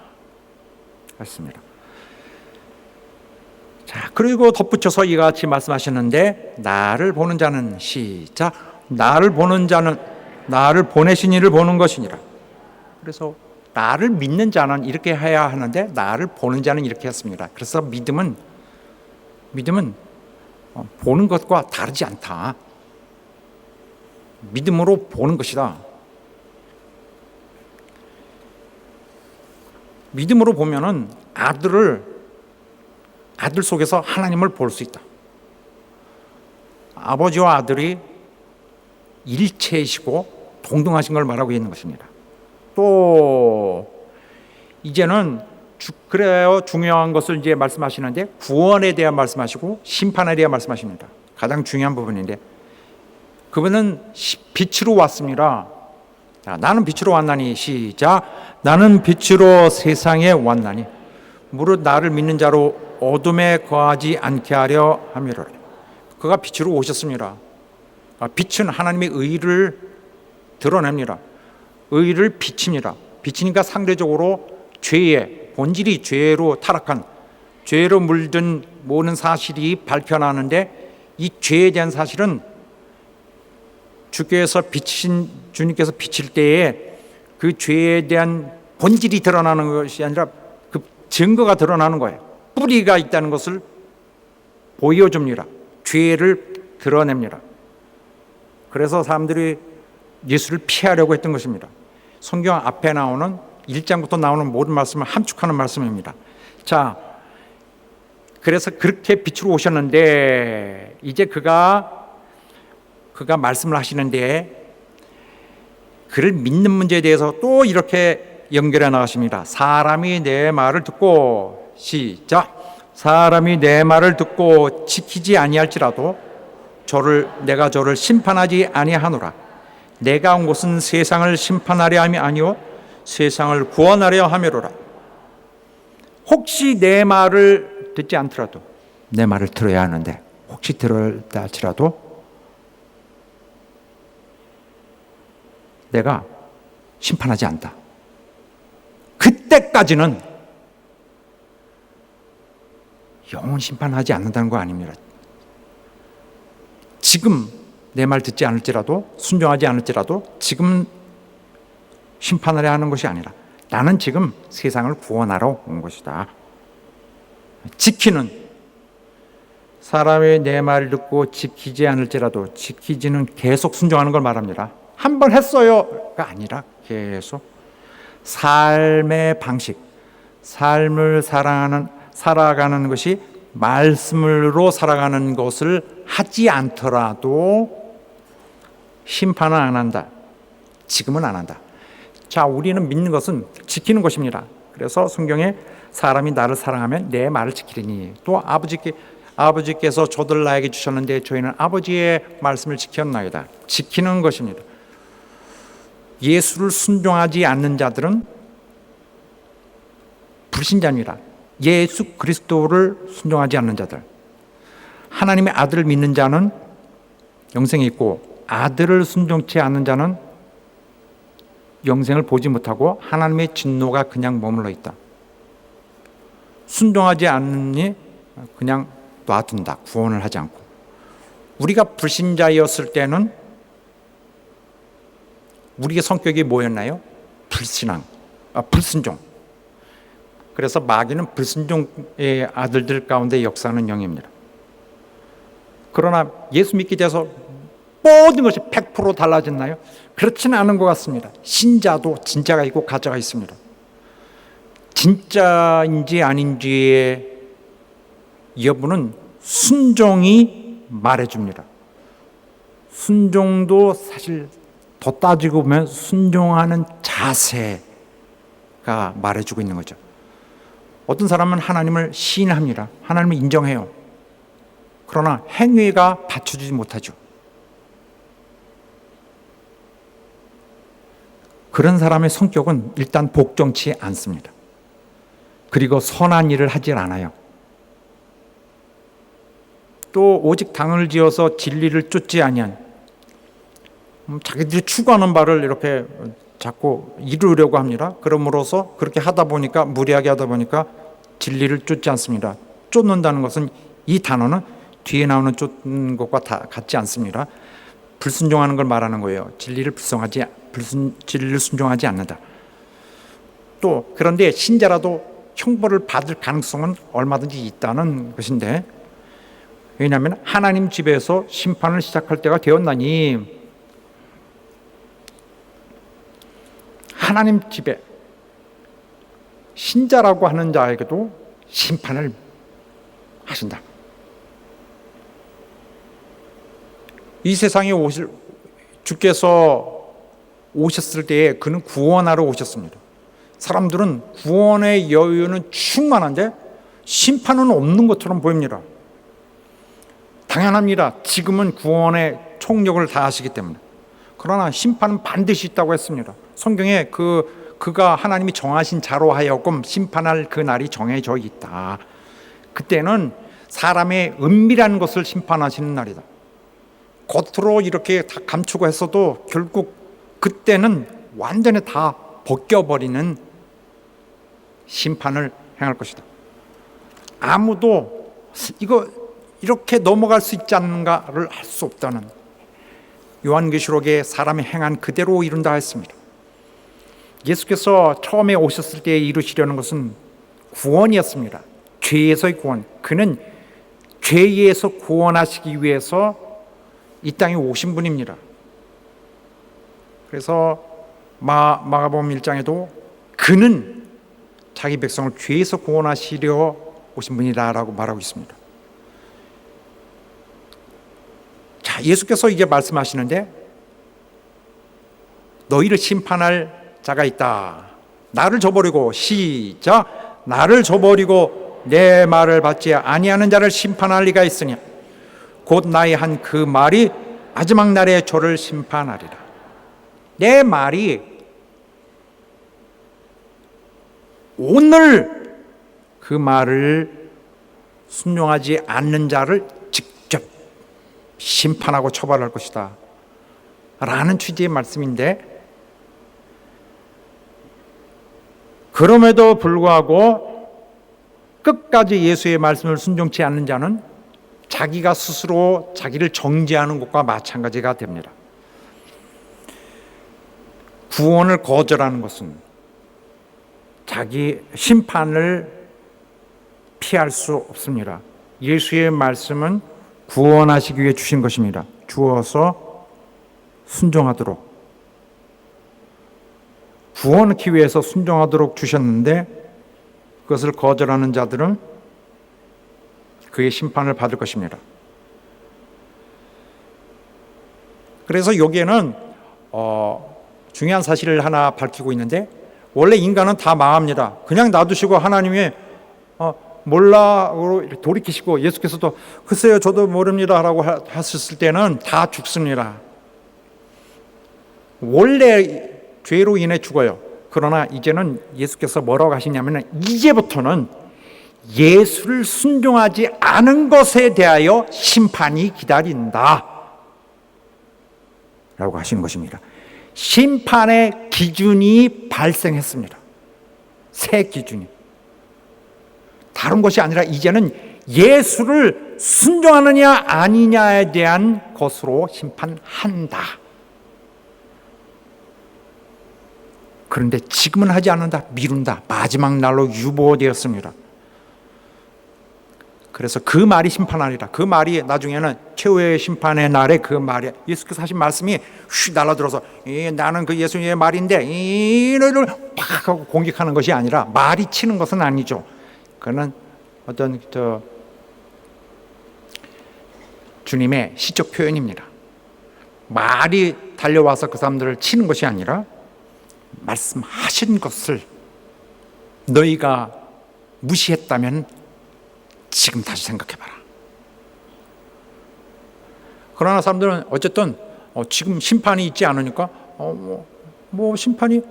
Speaker 2: 그렇습니다. 자, 그리고 덧붙여서 이와 같이 말씀하셨는데, 나를 보는 자는, 시작, 나를 보는 자는 나를 보내신 이를 보는 것이니라. 그래서 나를 믿는 자는 이렇게 해야 하는데 나를 보는 자는 이렇게 했습니다. 그래서 믿음은 보는 것과 다르지 않다. 믿음으로 보는 것이다. 믿음으로 보면은 아들 속에서 하나님을 볼 수 있다. 아버지와 아들이 일체이시고 동등하신 걸 말하고 있는 것입니다. 또 이제는 그래요, 중요한 것을 이제 말씀하시는데 구원에 대한 말씀하시고 심판에 대한 말씀하십니다. 가장 중요한 부분인데, 그분은 빛으로 왔습니다. 자, 나는 빛으로 왔나니, 시작, 나는 빛으로 세상에 왔나니 무릇 나를 믿는 자로 어둠에 거하지 않게 하려 함이로라. 그가 빛으로 오셨습니다. 빛은 하나님의 의를 드러냅니다. 의를 비칩니다. 비치니까 상대적으로 죄의 본질이 죄로 타락한, 죄로 물든 모든 사실이 발표나는데, 이 죄에 대한 사실은 주님께서 비칠 때에 그 죄에 대한 본질이 드러나는 것이 아니라 그 증거가 드러나는 거예요. 뿌리가 있다는 것을 보여줍니다. 죄를 드러냅니다. 그래서 사람들이 예수를 피하려고 했던 것입니다. 성경 앞에 나오는 1장부터 나오는 모든 말씀을 함축하는 말씀입니다. 자, 그래서 그렇게 빛으로 오셨는데 이제 그가 말씀을 하시는데 그를 믿는 문제에 대해서 또 이렇게 연결해 나가십니다. 사람이 내 말을 듣고, 시작, 사람이 내 말을 듣고 지키지 아니할지라도 내가 저를 심판하지 아니하노라. 내가 온 것은 세상을 심판하려 함이 아니오 세상을 구원하려 함이로라. 혹시 내 말을 듣지 않더라도, 내 말을 들어야 하는데 혹시 들었다 할지라도 내가 심판하지 않다. 그때까지는 영원 심판하지 않는다는 거 아닙니다. 지금 내 말 듣지 않을지라도, 순종하지 않을지라도 지금 심판하려 하는 것이 아니라 나는 지금 세상을 구원하러 온 것이다. 지키는, 사람이 내 말을 듣고 지키지 않을지라도 지키지는 계속 순종하는 걸 말합니다. 한 번 했어요가 아니라 계속 삶의 방식, 삶을 살아가는 것이 말씀으로 살아가는 것을 하지 않더라도 심판은 안 한다. 지금은 안 한다. 자, 우리는 믿는 것은 지키는 것입니다. 그래서 성경에 사람이 나를 사랑하면 내 말을 지키리니, 또 아버지께서 저들 나에게 주셨는데 저희는 아버지의 말씀을 지켰나이다. 지키는 것입니다. 예수를 순종하지 않는 자들은 불신자입니다. 예수 그리스도를 순종하지 않는 자들, 하나님의 아들을 믿는 자는 영생이 있고 아들을 순종치 않는 자는 영생을 보지 못하고 하나님의 진노가 그냥 머물러 있다. 순종하지 않으니 그냥 놔둔다. 구원을 하지 않고. 우리가 불신자였을 때는 우리의 성격이 뭐였나요? 불순종. 그래서 마귀는 불순종의 아들들 가운데 역사하는 영입니다. 그러나 예수 믿게 돼서 모든 것이 100% 달라졌나요? 그렇지는 않은 것 같습니다. 신자도 진짜가 있고 가짜가 있습니다. 진짜인지 아닌지의 여부는 순종이 말해줍니다. 순종도 사실 더 따지고 보면 순종하는 자세가 말해주고 있는 거죠. 어떤 사람은 하나님을 시인합니다. 하나님을 인정해요. 그러나 행위가 받쳐주지 못하죠. 그런 사람의 성격은 일단 복종치 않습니다. 그리고 선한 일을 하질 않아요. 또 오직 당을 지어서 진리를 쫓지 아니한, 자기들이 추구하는 바를 이렇게 자꾸 이루려고 합니다. 그러므로서 그렇게 하다 보니까, 무리하게 하다 보니까 진리를 쫓지 않습니다. 쫓는다는 것은, 이 단어는 뒤에 나오는 쫓는 것과 다 같지 않습니다. 불순종하는 걸 말하는 거예요. 진리를 순종하지 않는다. 또 그런데 신자라도 형벌을 받을 가능성은 얼마든지 있다는 것인데, 왜냐하면 하나님 집에서 심판을 시작할 때가 되었나니, 하나님 집에 신자라고 하는 자에게도 심판을 하신다. 이 세상에 주께서 오셨을 때에 그는 구원하러 오셨습니다. 사람들은 구원의 여유는 충만한데 심판은 없는 것처럼 보입니다. 당연합니다. 지금은 구원의 총력을 다하시기 때문에. 그러나 심판은 반드시 있다고 했습니다. 성경에 그가 하나님이 정하신 자로 하여금 심판할 그 날이 정해져 있다. 그때는 사람의 은밀한 것을 심판하시는 날이다. 겉으로 이렇게 다 감추고 했어도 결국 그때는 완전히 다 벗겨버리는 심판을 행할 것이다. 아무도 이거 이렇게 넘어갈 수 있지 않는가를 할 수 없다는, 요한계시록에 사람이 행한 그대로 이룬다 했습니다. 예수께서 처음에 오셨을 때 이루시려는 것은 구원이었습니다. 죄에서의 구원. 그는 죄에서 구원하시기 위해서 이 땅에 오신 분입니다. 그래서 마가복음 1장에도 그는 자기 백성을 죄에서 구원하시려 오신 분이다라고 말하고 있습니다. 자, 예수께서 이제 말씀하시는데, 너희를 심판할 자가 있다. 나를 저버리고, 시작, 나를 저버리고 내 말을 받지 아니하는 자를 심판할 리가 있으냐. 곧 나의 한 그 말이 마지막 날에 저를 심판하리라. 내 말이 오늘 그 말을 순종하지 않는 자를 직접 심판하고 처벌할 것이다 라는 취지의 말씀인데, 그럼에도 불구하고 끝까지 예수의 말씀을 순종치 않는 자는 자기가 스스로 자기를 정죄하는 것과 마찬가지가 됩니다. 구원을 거절하는 것은 자기 심판을 피할 수 없습니다. 예수의 말씀은 구원하시기 위해 주신 것입니다. 주어서 순종하도록, 구원하기 위해서 순종하도록 주셨는데 그것을 거절하는 자들은 그의 심판을 받을 것입니다. 그래서 여기에는 중요한 사실을 하나 밝히고 있는데, 원래 인간은 다 망합니다. 그냥 놔두시고 하나님이 몰라 돌이키시고, 예수께서도 글쎄요 저도 모릅니다 라고 하셨을 때는 다 죽습니다. 원래 죄로 인해 죽어요. 그러나 이제는 예수께서 뭐라고 하시냐면, 이제부터는 예수를 순종하지 않은 것에 대하여 심판이 기다린다 라고 하시는 것입니다. 심판의 기준이 발생했습니다. 새 기준이. 다른 것이 아니라 이제는 예수를 순종하느냐 아니냐에 대한 것으로 심판한다. 그런데 지금은 하지 않는다, 미룬다, 마지막 날로 유보되었습니다. 그래서 그 말이 심판하리라. 그 말이 나중에는 최후의 심판의 날에 그 말이, 예수께서 하신 말씀이 휙 날아들어서 나는 그 예수님의 말인데 이를 팍 하고 공격하는 것이 아니라, 말이 치는 것은 아니죠. 그는 어떤 주님의 시적 표현입니다. 말이 달려와서 그 사람들을 치는 것이 아니라 말씀하신 것을 너희가 무시했다면 지금 다시 생각해봐라. 그러나 사람들은 어쨌든 지금 심판이 있지 않으니까 뭐 심판이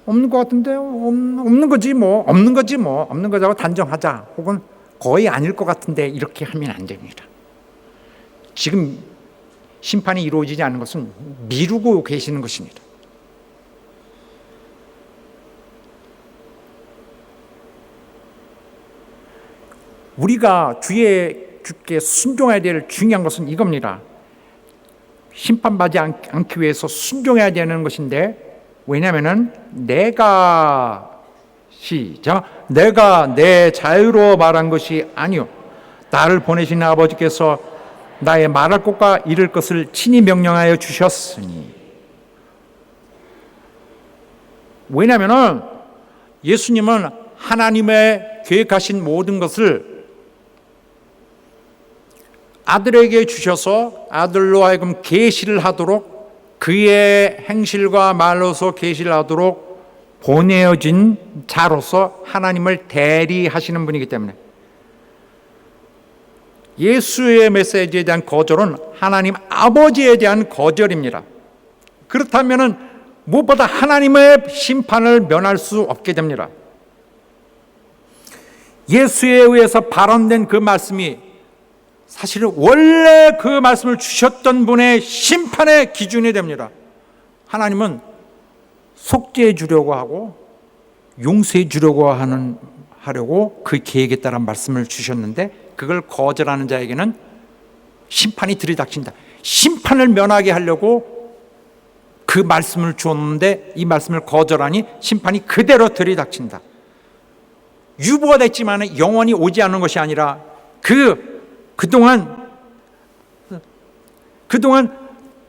Speaker 2: 없는 것 같은데, 없는 거지 뭐, 없는 거지 뭐, 없는 거라고 단정하자, 혹은 거의 아닐 것 같은데, 이렇게 하면 안 됩니다. 지금 심판이 이루어지지 않는 것은 미루고 계시는 것입니다. 우리가 주께 순종해야 될 중요한 것은 이겁니다. 심판받지 않기 위해서 순종해야 되는 것인데, 왜냐하면 내가 내 자유로 말한 것이 아니요 나를 보내신 아버지께서 나의 말할 것과 이를 것을 친히 명령하여 주셨으니. 왜냐하면 예수님은 하나님의 계획하신 모든 것을 아들에게 주셔서 아들로 하여금 계시를 하도록, 그의 행실과 말로서 계시를 하도록 보내어진 자로서 하나님을 대리하시는 분이기 때문에, 예수의 메시지에 대한 거절은 하나님 아버지에 대한 거절입니다. 그렇다면 무엇보다 하나님의 심판을 면할 수 없게 됩니다. 예수에 의해서 발언된 그 말씀이 사실은 원래 그 말씀을 주셨던 분의 심판의 기준이 됩니다. 하나님은 속죄해 주려고 하고 용서해 주려고 하려고 그 계획에 따라 말씀을 주셨는데, 그걸 거절하는 자에게는 심판이 들이닥친다. 심판을 면하게 하려고 그 말씀을 주었는데 이 말씀을 거절하니 심판이 그대로 들이닥친다. 유보가 됐지만 영원히 오지 않는 것이 아니라 그동안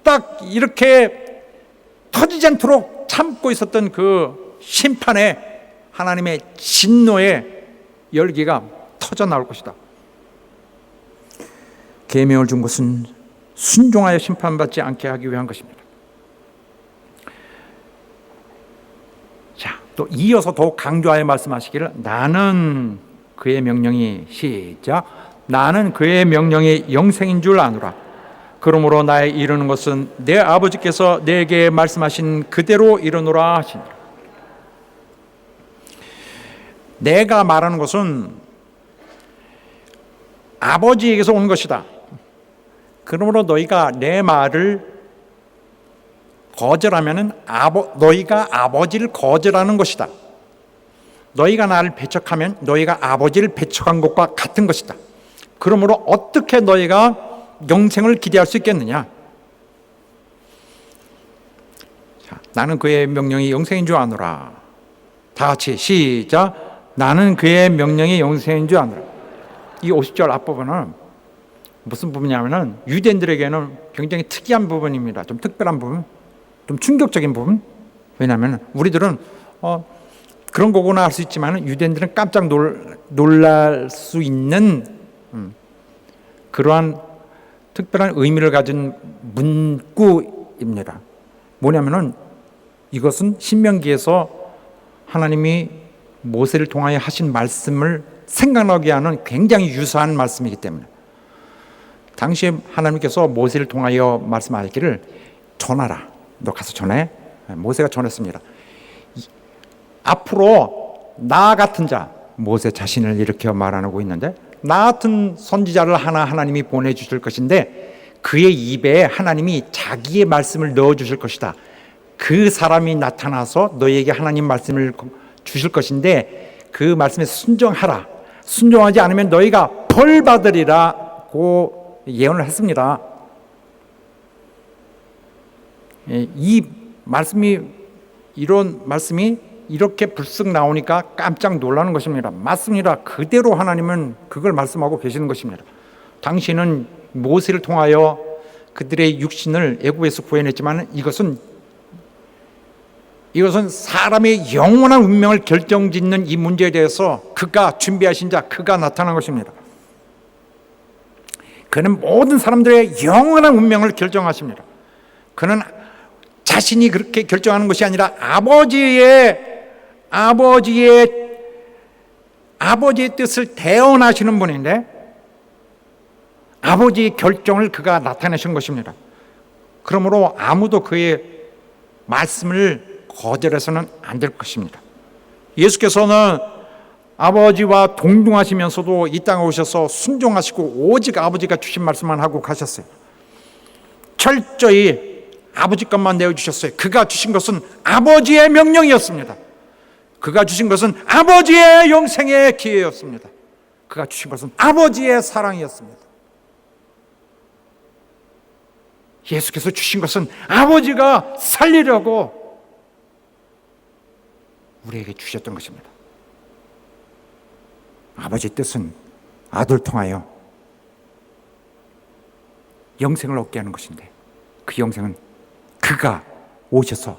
Speaker 2: 딱 이렇게 터지지 않도록 참고 있었던 그 심판의 하나님의 진노의 열기가 터져 나올 것이다. 계명을 준 것은 순종하여 심판받지 않게 하기 위한 것입니다. 자, 또 이어서 더욱 강조하여 말씀하시기를, 나는 그의 명령이, 시작, 나는 그의 명령이 영생인 줄 아노라. 그러므로 나의 이루는 것은 내 아버지께서 내게 말씀하신 그대로 이루노라 하시니라. 내가 말하는 것은 아버지에게서 온 것이다. 그러므로 너희가 내 말을 거절하면 너희가 아버지를 거절하는 것이다. 너희가 나를 배척하면 너희가 아버지를 배척한 것과 같은 것이다. 그러므로 어떻게 너희가 영생을 기대할 수 있겠느냐? 자, 나는 그의 명령이 영생인 줄 아노라. 다 같이 시작. 나는 그의 명령이 영생인 줄 아노라. 이 50절 앞부분은 무슨 부분이냐면은 유대인들에게는 굉장히 특이한 부분입니다. 좀 특별한 부분, 좀 충격적인 부분. 왜냐하면 우리들은 그런 거구나 할 수 있지만 유대인들은 깜짝 놀랄 수 있는 그러한 특별한 의미를 가진 문구입니다. 뭐냐면은 이것은 신명기에서 하나님이 모세를 통하여 하신 말씀을 생각나게 하는 굉장히 유사한 말씀이기 때문에 당시에 하나님께서 모세를 통하여 말씀하시기를 전하라. 너 가서 전해. 모세가 전했습니다. 앞으로 나 같은 자, 모세 자신을 이렇게 말하고 있는데 나 같은 선지자를 하나님이 보내주실 것인데 그의 입에 하나님이 자기의 말씀을 넣어주실 것이다. 그 사람이 나타나서 너에게 하나님 말씀을 주실 것인데 그 말씀에 순종하라. 순종하지 않으면 너희가 벌 받으리라고 예언을 했습니다. 이 말씀이 이런 말씀이 이렇게 불쑥 나오니까 깜짝 놀라는 것입니다. 맞습니다. 그대로 하나님은 그걸 말씀하고 계시는 것입니다. 당신은 모세를 통하여 그들의 육신을 애굽에서 구해냈지만 이것은 사람의 영원한 운명을 결정짓는 이 문제에 대해서 그가 준비하신 자, 그가 나타난 것입니다. 그는 모든 사람들의 영원한 운명을 결정하십니다. 그는 자신이 그렇게 결정하는 것이 아니라 아버지의 뜻을 대언하시는 분인데 아버지의 결정을 그가 나타내신 것입니다. 그러므로 아무도 그의 말씀을 거절해서는 안 될 것입니다. 예수께서는 아버지와 동등하시면서도 이 땅에 오셔서 순종하시고 오직 아버지가 주신 말씀만 하고 가셨어요. 철저히 아버지 것만 내어주셨어요. 그가 주신 것은 아버지의 명령이었습니다. 그가 주신 것은 아버지의 영생의 기회였습니다. 그가 주신 것은 아버지의 사랑이었습니다. 예수께서 주신 것은 아버지가 살리려고 우리에게 주셨던 것입니다. 아버지의 뜻은 아들 통하여 영생을 얻게 하는 것인데 그 영생은 그가 오셔서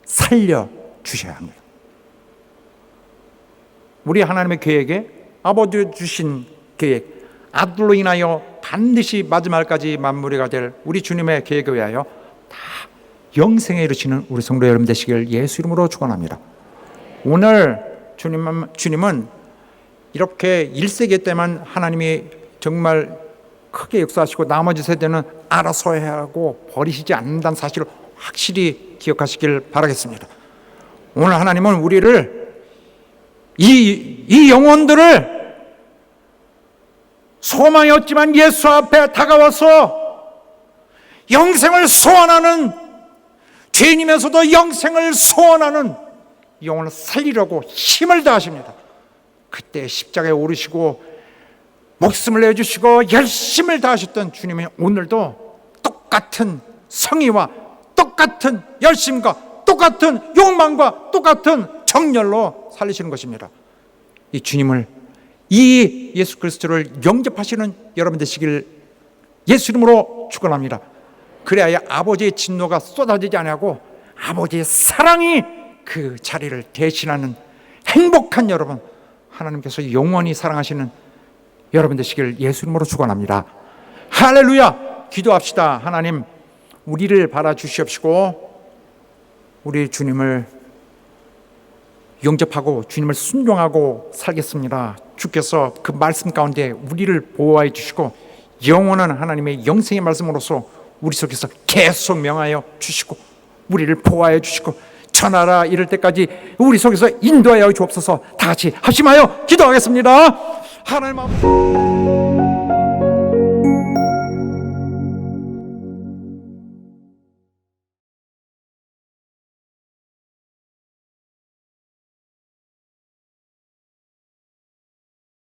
Speaker 2: 살려주셔야 합니다. 우리 하나님의 계획에 아버지가 주신 계획, 아들로 인하여 반드시 마지막까지 만물이가 될 우리 주님의 계획에 의하여 다 영생에 이르시는 우리 성도 여러분 되시길 예수 이름으로 축원합니다. 오늘 주님은 이렇게 1세기 때만 하나님이 정말 크게 역사하시고 나머지 세대는 알아서 해야 하고 버리시지 않는다는 사실을 확실히 기억하시길 바라겠습니다. 오늘 하나님은 우리를 이 영혼들을 소망이 없지만 예수 앞에 다가와서 영생을 소원하는 죄인이면서도 영생을 소원하는 영혼을 살리려고 힘을 다하십니다. 그때 십자가에 오르시고 목숨을 내주시고 열심을 다하셨던 주님이 오늘도 똑같은 성의와 똑같은 열심과 똑같은 욕망과 똑같은 정열로 살리시는 것입니다. 이 주님을, 이 예수 그리스도를 영접하시는 여러분 되시길 예수 이름으로 축원합니다. 그래야 아버지의 진노가 쏟아지지 아니하고 아버지의 사랑이 그 자리를 대신하는 행복한 여러분, 하나님께서 영원히 사랑하시는 여러분 되시길 예수 이름으로 축원합니다. 할렐루야. 기도합시다. 하나님, 우리를 바라주시옵시고 우리 주님을 영접하고 주님을 순종하고 살겠습니다. 주께서 그 말씀 가운데 우리를 보호해 주시고 영원한 하나님의 영생의 말씀으로서 우리 속에서 계속 명하여 주시고 우리를 보호해 주시고 천하라 이럴 때까지 우리 속에서 인도하여 주옵소서. 다 같이 합심하여 기도하겠습니다. 하나님 아버지,